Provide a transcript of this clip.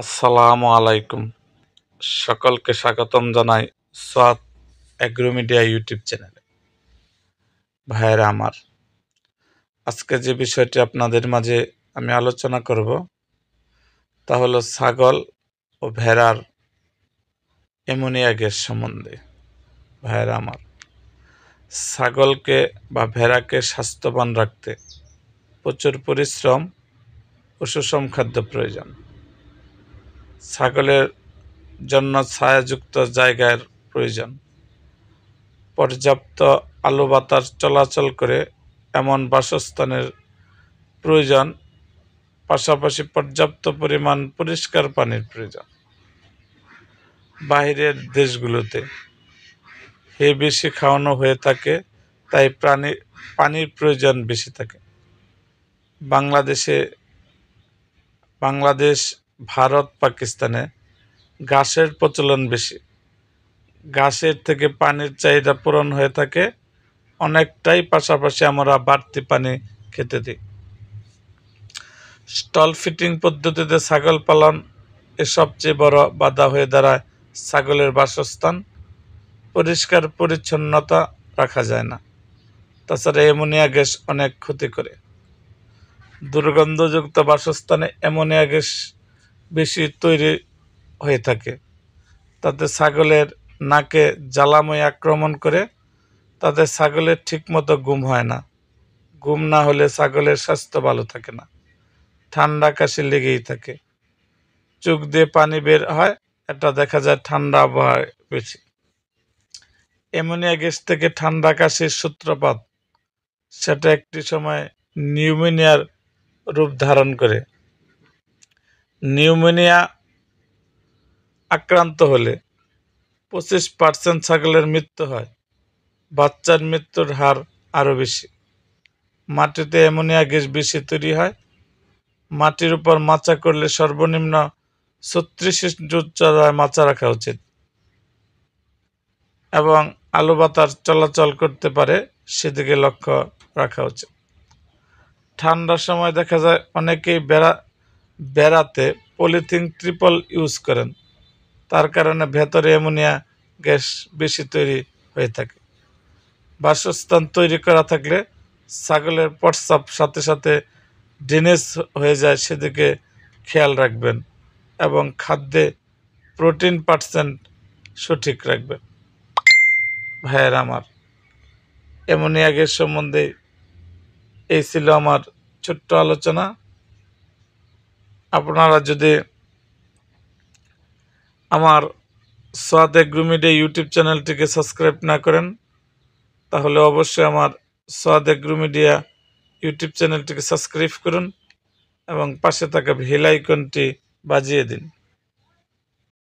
আসসালামু আলাইকুম। সকলকে স্বাগতম জানাই সোয়াদ এগ্রো মিডিয়া ইউটিউব চ্যানেলে। ভাইয়েরা আমার, আজকে যে বিষয়টি আপনাদের মাঝে আমি আলোচনা করব তা হলো ছাগল ও ভেড়ার অ্যামোনিয়া গ্যাস সম্বন্ধে। ভাইয়েরা আমার, ছাগলকে বা ভেড়াকে স্বাস্থ্যবান রাখতে প্রচুর পরিশ্রম ও সুষম খাদ্য প্রয়োজন। ছাগলের জন্য ছায়াযুক্ত জায়গার প্রয়োজন, পর্যাপ্ত আলো বাতাস চলাচল করে এমন বাসস্থানের প্রয়োজন, পাশাপাশি পর্যাপ্ত পরিমাণ পরিষ্কার পানির প্রয়োজন। বাইরের দেশগুলোতে বেশি খাওয়ানো হয়ে থাকে, তাই পানির প্রয়োজন বেশি থাকে। বাংলাদেশ, ভারত, পাকিস্তানে ঘাসের প্রচলন বেশি। ঘাসের থেকে পানির চাহিদা পূরণ হয়ে থাকে অনেকটাই, পাশাপাশি আমরা বাড়তি পানি খেতে দিই। স্টল ফিটিং পদ্ধতিতে ছাগল পালন এর সবচেয়ে বড় বাধা হয়ে দাঁড়ায়। ছাগলের বাসস্থান পরিষ্কার পরিচ্ছন্নতা রাখা যায় না। তাছাড়া অ্যামোনিয়া গ্যাস অনেক ক্ষতি করে। দুর্গন্ধযুক্ত বাসস্থানে অ্যামোনিয়া গ্যাস বেশি তৈরি হয়ে থাকে, তাতে ছাগলের নাকে জ্বালাময় আক্রমণ করে। তাতে ছাগলের ঠিকমতো ঘুম হয় না। ঘুম না হলে ছাগলের স্বাস্থ্য ভালো থাকে না, ঠান্ডা কাশি লেগেই থাকে, চোখ দিয়ে পানি বের হয়। এটা দেখা যায় ঠান্ডা আবহাওয়ায় বেশি। অ্যামোনিয়া গ্যাস থেকে ঠান্ডা কাশির সূত্রপাত, সেটা একটি সময় নিউমোনিয়ার রূপ ধারণ করে। নিউমোনিয়া আক্রান্ত হলে 25% ছাগলের মৃত্যু হয়। বাচ্চার মৃত্যুর হার আরও বেশি। মাটিতে অ্যামোনিয়া গ্যাস বেশি তৈরি হয়। মাটির উপর মাচা করলে সর্বনিম্ন 36 ইঞ্চি উচ্চতায় মাচা রাখা উচিত এবং আলো বাতাস চলাচল করতে পারে সেদিকে লক্ষ্য রাখা উচিত। ঠান্ডার সময় দেখা যায় অনেকেই বেড়াতে পলিথিন ট্রিপল ইউজ করেন, তার কারণে ভেতরে অ্যামোনিয়া গ্যাস বেশি তৈরি হয়ে থাকে। বাসস্থান তৈরি করা থাকলে ছাগলের প্রস্রাব সাথে সাথে ড্রেনেজ হয়ে যায়, সেদিকে খেয়াল রাখবেন এবং খাদ্যে প্রোটিন % সঠিক রাখবেন। ভাইয়ের আমার, অ্যামোনিয়া গ্যাস সম্বন্ধে এই ছিল আমার ছোট্ট আলোচনা। আপনারা যদি আমার সোয়াদ এগ্রো মিডিয়া ইউটিউব চ্যানেলটিকে সাবস্ক্রাইব না করেন, তাহলে অবশ্যই আমার সোয়াদ এগ্রো মিডিয়া ইউটিউব চ্যানেলটিকে সাবস্ক্রাইব করুন এবং পাশে থাকা বেল আইকনটি বাজিয়ে দিন।